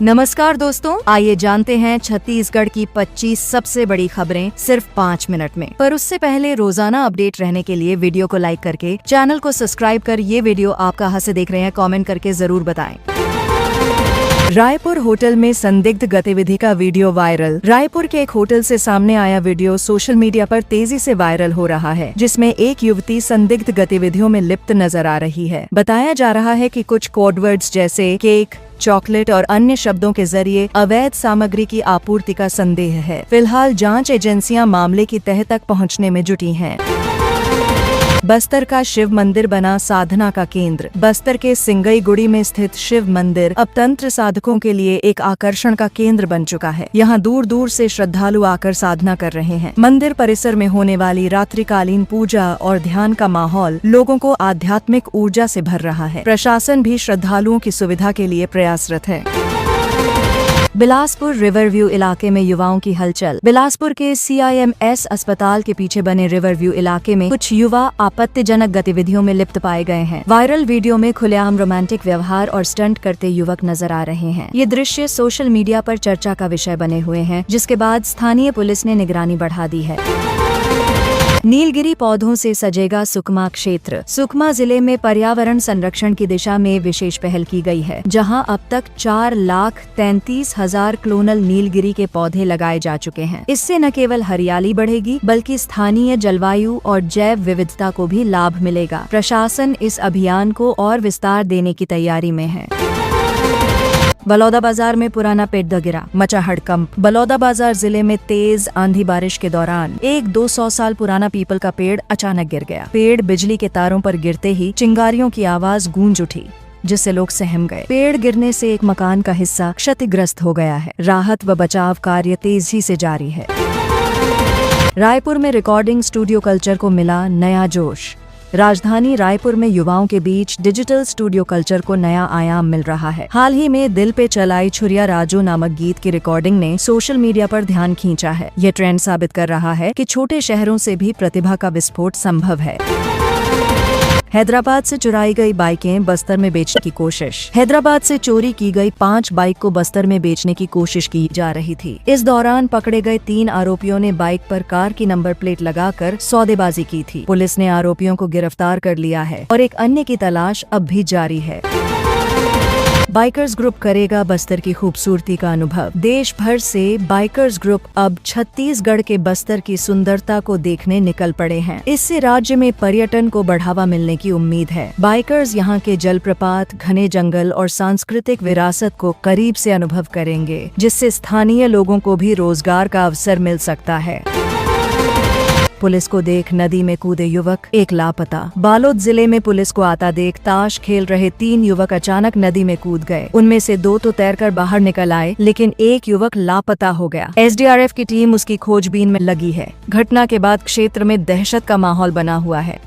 नमस्कार दोस्तों, आइए जानते हैं छत्तीसगढ़ की 25 सबसे बड़ी खबरें सिर्फ 5 मिनट में। पर उससे पहले रोजाना अपडेट रहने के लिए वीडियो को लाइक करके चैनल को सब्सक्राइब कर ये वीडियो आप कहां से देख रहे हैं कमेंट करके जरूर बताएं। रायपुर होटल में संदिग्ध गतिविधि का वीडियो वायरल। रायपुर के एक होटल से सामने आया वीडियो सोशल मीडिया पर तेजी से वायरल हो रहा है, जिसमें एक युवती संदिग्ध गतिविधियों में लिप्त नजर आ रही है। बताया जा रहा है कि कुछ कोडवर्ड्स जैसे केक, चॉकलेट और अन्य शब्दों के जरिए अवैध सामग्री की आपूर्ति का संदेह है। फिलहाल जांच एजेंसियां मामले की तह तक पहुंचने में जुटी हैं। बस्तर का शिव मंदिर बना साधना का केंद्र। बस्तर के सिंगईगुड़ी में स्थित शिव मंदिर अब तंत्र साधकों के लिए एक आकर्षण का केंद्र बन चुका है। यहाँ दूर दूर से श्रद्धालु आकर साधना कर रहे हैं। मंदिर परिसर में होने वाली रात्रिकालीन पूजा और ध्यान का माहौल लोगों को आध्यात्मिक ऊर्जा से भर रहा है। प्रशासन भी श्रद्धालुओं की सुविधा के लिए प्रयासरत है। बिलासपुर रिवरव्यू इलाके में युवाओं की हलचल। बिलासपुर के CIMS अस्पताल के पीछे बने रिवरव्यू इलाके में कुछ युवा आपत्तिजनक गतिविधियों में लिप्त पाए गए हैं। वायरल वीडियो में खुलेआम रोमांटिक व्यवहार और स्टंट करते युवक नजर आ रहे हैं। ये दृश्य सोशल मीडिया पर चर्चा का विषय बने हुए हैं, जिसके बाद स्थानीय पुलिस ने निगरानी बढ़ा दी है। नीलगिरी पौधों से सजेगा सुकमा क्षेत्र। सुकमा जिले में पर्यावरण संरक्षण की दिशा में विशेष पहल की गई है, जहां अब तक 4,33,000 क्लोनल नीलगिरी के पौधे लगाए जा चुके हैं। इससे न केवल हरियाली बढ़ेगी, बल्कि स्थानीय जलवायु और जैव विविधता को भी लाभ मिलेगा। प्रशासन इस अभियान को और विस्तार देने की तैयारी में है। बलौदाबाजार में पुराना पेड़ गिरा, मचा हड़कंप। बलौदाबाजार जिले में तेज आंधी बारिश के दौरान एक 200 साल पुराना पीपल का पेड़ अचानक गिर गया। पेड़ बिजली के तारों पर गिरते ही चिंगारियों की आवाज गूंज उठी, जिससे लोग सहम गए। पेड़ गिरने से एक मकान का हिस्सा क्षतिग्रस्त हो गया है। राहत व बचाव कार्य तेजी से जारी है। रायपुर में रिकॉर्डिंग स्टूडियो कल्चर को मिला नया जोश। राजधानी रायपुर में युवाओं के बीच डिजिटल स्टूडियो कल्चर को नया आयाम मिल रहा है। हाल ही में दिल पे चलाई छुरिया राजू नामक गीत की रिकॉर्डिंग ने सोशल मीडिया पर ध्यान खींचा है। ये ट्रेंड साबित कर रहा है कि छोटे शहरों से भी प्रतिभा का विस्फोट संभव है। हैदराबाद से चुराई गई बाइकें बस्तर में बेचने की कोशिश। हैदराबाद से चोरी की गई 5 बाइक को बस्तर में बेचने की कोशिश की जा रही थी। इस दौरान पकड़े गए 3 आरोपियों ने बाइक पर कार की नंबर प्लेट लगाकर सौदेबाजी की थी। पुलिस ने आरोपियों को गिरफ्तार कर लिया है और एक अन्य की तलाश अब भी जारी है। बाइकर्स ग्रुप करेगा बस्तर की खूबसूरती का अनुभव। देश भर से बाइकर्स ग्रुप अब छत्तीसगढ़ के बस्तर की सुंदरता को देखने निकल पड़े हैं। इससे राज्य में पर्यटन को बढ़ावा मिलने की उम्मीद है। बाइकर्स यहाँ के जलप्रपात, घने जंगल और सांस्कृतिक विरासत को करीब से अनुभव करेंगे, जिससे स्थानीय लोगों को भी रोजगार का अवसर मिल सकता है। पुलिस को देख नदी में कूदे युवक, एक लापता। बालोद जिले में पुलिस को आता देख ताश खेल रहे 3 युवक अचानक नदी में कूद गए। उनमें से 2 तो तैरकर बाहर निकल आए, लेकिन एक युवक लापता हो गया। SDRF की टीम उसकी खोजबीन में लगी है। घटना के बाद क्षेत्र में दहशत का माहौल बना हुआ है।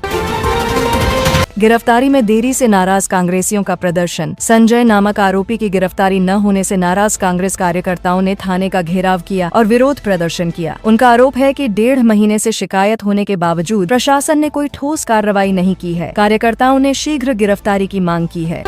गिरफ्तारी में देरी से नाराज कांग्रेसियों का प्रदर्शन। संजय नामक आरोपी की गिरफ्तारी न होने से नाराज कांग्रेस कार्यकर्ताओं ने थाने का घेराव किया और विरोध प्रदर्शन किया। उनका आरोप है कि 1.5 महीने से शिकायत होने के बावजूद प्रशासन ने कोई ठोस कार्रवाई नहीं की है। कार्यकर्ताओं ने शीघ्र गिरफ्तारी की मांग की है।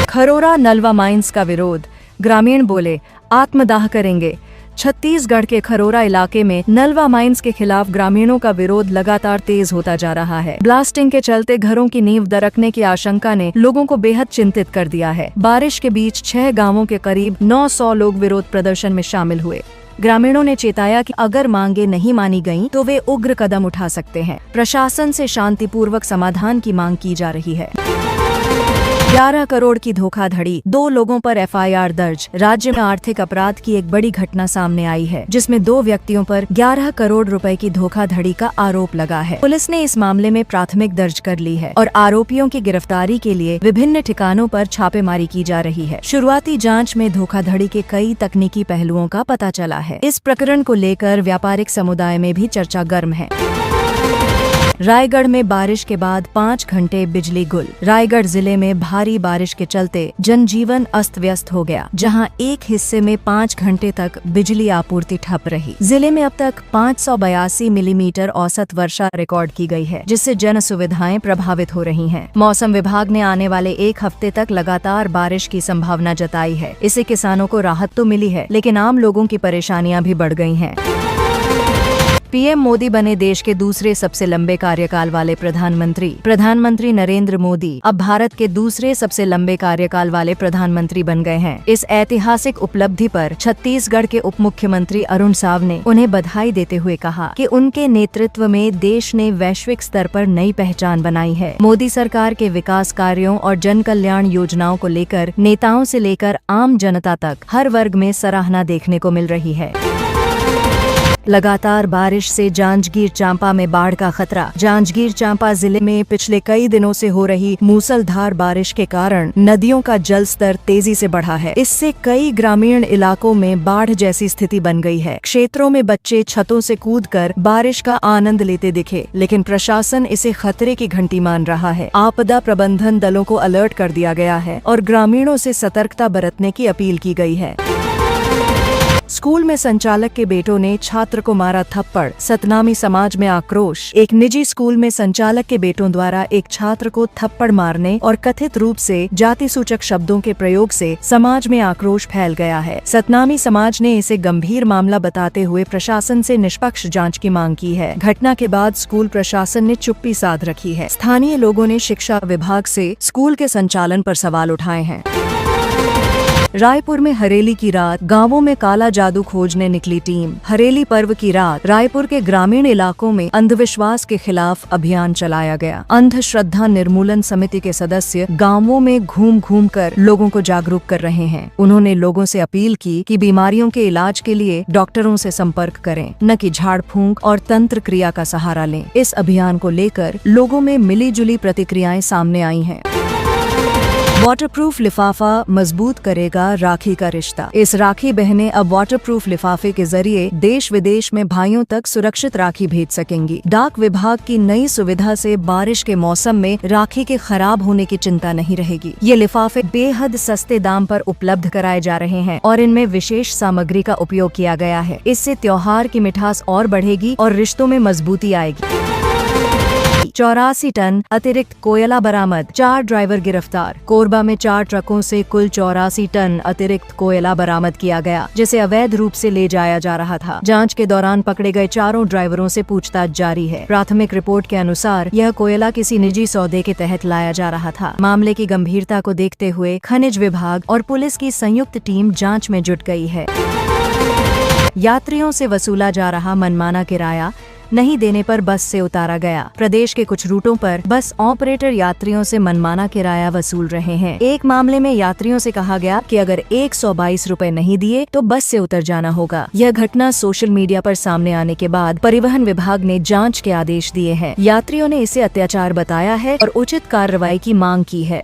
खरोरा नलवा माइंस का विरोध। ग्रामीण बोले, आत्मदाह करेंगे। छत्तीसगढ़ के खरोरा इलाके में नलवा माइंस के खिलाफ ग्रामीणों का विरोध लगातार तेज होता जा रहा है। ब्लास्टिंग के चलते घरों की नींव दरकने की आशंका ने लोगों को बेहद चिंतित कर दिया है। बारिश के बीच 6 गांवों के करीब 900 लोग विरोध प्रदर्शन में शामिल हुए। ग्रामीणों ने चेताया कि अगर मांगे नहीं मानी गयीं, तो वे उग्र कदम उठा सकते हैं। प्रशासन से शांतिपूर्वक समाधान की मांग की जा रही है। 11 करोड़ की धोखाधड़ी, 2 लोगों पर FIR दर्ज। राज्य में आर्थिक अपराध की एक बड़ी घटना सामने आई है, जिसमें 2 व्यक्तियों पर 11 करोड़ रुपए की धोखाधड़ी का आरोप लगा है। पुलिस ने इस मामले में प्राथमिक दर्ज कर ली है और आरोपियों की गिरफ्तारी के लिए विभिन्न ठिकानों पर छापेमारी की जा रही है। शुरुआती जाँच में धोखाधड़ी के कई तकनीकी पहलुओं का पता चला है। इस प्रकरण को लेकर व्यापारिक समुदाय में भी चर्चा गर्म है। रायगढ़ में बारिश के बाद 5 घंटे बिजली गुल। रायगढ़ जिले में भारी बारिश के चलते जनजीवन अस्त व्यस्त हो गया, जहां एक हिस्से में 5 घंटे तक बिजली आपूर्ति ठप रही। जिले में अब तक 582 मिलीमीटर औसत वर्षा रिकॉर्ड की गई है, जिससे जन सुविधाएं प्रभावित हो रही हैं। मौसम विभाग ने आने वाले 1 हफ्ते तक लगातार बारिश की संभावना जताई है। इससे किसानों को राहत तो मिली है, लेकिन आम लोगों की परेशानियां भी बढ़ गई हैं। पीएम मोदी बने देश के दूसरे सबसे लंबे कार्यकाल वाले प्रधानमंत्री नरेंद्र मोदी अब भारत के दूसरे सबसे लंबे कार्यकाल वाले प्रधानमंत्री बन गए हैं। इस ऐतिहासिक उपलब्धि पर छत्तीसगढ़ के उप मुख्यमंत्री अरुण साव ने उन्हें बधाई देते हुए कहा कि उनके नेतृत्व में देश ने वैश्विक स्तर पर नई पहचान बनाई है। मोदी सरकार के विकास कार्यों और जन कल्याण योजनाओं को लेकर नेताओं से लेकर आम जनता तक हर वर्ग में सराहना देखने को मिल रही है। लगातार बारिश से जांजगीर चांपा में बाढ़ का खतरा। जांजगीर चांपा जिले में पिछले कई दिनों से हो रही मूसलधार बारिश के कारण नदियों का जल स्तर तेजी से बढ़ा है। इससे कई ग्रामीण इलाकों में बाढ़ जैसी स्थिति बन गई है। क्षेत्रों में बच्चे छतों से कूदकर बारिश का आनंद लेते दिखे, लेकिन प्रशासन इसे खतरे की घंटी मान रहा है। आपदा प्रबंधन दलों को अलर्ट कर दिया गया है और ग्रामीणों से सतर्कता बरतने की अपील की गई है। स्कूल में संचालक के बेटों ने छात्र को मारा थप्पड़, सतनामी समाज में आक्रोश। एक निजी स्कूल में संचालक के बेटों द्वारा एक छात्र को थप्पड़ मारने और कथित रूप से जाति सूचक शब्दों के प्रयोग से समाज में आक्रोश फैल गया है। सतनामी समाज ने इसे गंभीर मामला बताते हुए प्रशासन से निष्पक्ष जांच की मांग की है। घटना के बाद स्कूल प्रशासन ने चुप्पी साध रखी है। स्थानीय लोगों ने शिक्षा विभाग से स्कूल के संचालन पर सवाल उठाए हैं। रायपुर में हरेली की रात, गांवों में काला जादू खोजने निकली टीम। हरेली पर्व की रात रायपुर के ग्रामीण इलाकों में अंधविश्वास के खिलाफ अभियान चलाया गया। अंधश्रद्धा निर्मूलन समिति के सदस्य गांवों में घूम घूम कर लोगों को जागरूक कर रहे हैं। उन्होंने लोगों से अपील की कि बीमारियों के इलाज के लिए डॉक्टरों से संपर्क करें, न कि झाड़ फूंक और तंत्र क्रिया का सहारा लें। इस अभियान को लेकर लोगों में मिली जुली प्रतिक्रियाएं सामने आई हैं। वाटरप्रूफ लिफाफा मजबूत करेगा राखी का रिश्ता। इस राखी बहनें अब वाटरप्रूफ लिफाफे के जरिए देश विदेश में भाइयों तक सुरक्षित राखी भेज सकेंगी। डाक विभाग की नई सुविधा से बारिश के मौसम में राखी के खराब होने की चिंता नहीं रहेगी। ये लिफाफे बेहद सस्ते दाम पर उपलब्ध कराए जा रहे हैं और इनमें विशेष सामग्री का उपयोग किया गया है। इससे त्योहार की मिठास और बढ़ेगी और रिश्तों में मजबूती आएगी। 84 टन अतिरिक्त कोयला बरामद, 4 ड्राइवर गिरफ्तार। कोरबा में 4 ट्रकों से कुल 84 टन अतिरिक्त कोयला बरामद किया गया, जिसे अवैध रूप से ले जाया जा रहा था। जांच के दौरान पकड़े गए 4 ड्राइवरों से पूछताछ जारी है। प्राथमिक रिपोर्ट के अनुसार यह कोयला किसी निजी सौदे के तहत लाया जा रहा था। मामले की गंभीरता को देखते हुए खनिज विभाग और पुलिस की संयुक्त टीम जाँच में जुट गई है। यात्रियों से वसूला जा रहा मनमाना किराया नहीं देने पर बस से उतारा गया। प्रदेश के कुछ रूटों पर बस ऑपरेटर यात्रियों से मनमाना किराया वसूल रहे हैं। एक मामले में यात्रियों से कहा गया कि अगर 122 रुपए नहीं दिए तो बस से उतर जाना होगा। यह घटना सोशल मीडिया पर सामने आने के बाद परिवहन विभाग ने जांच के आदेश दिए हैं। यात्रियों ने इसे अत्याचार बताया है और उचित कार्रवाई की मांग की है।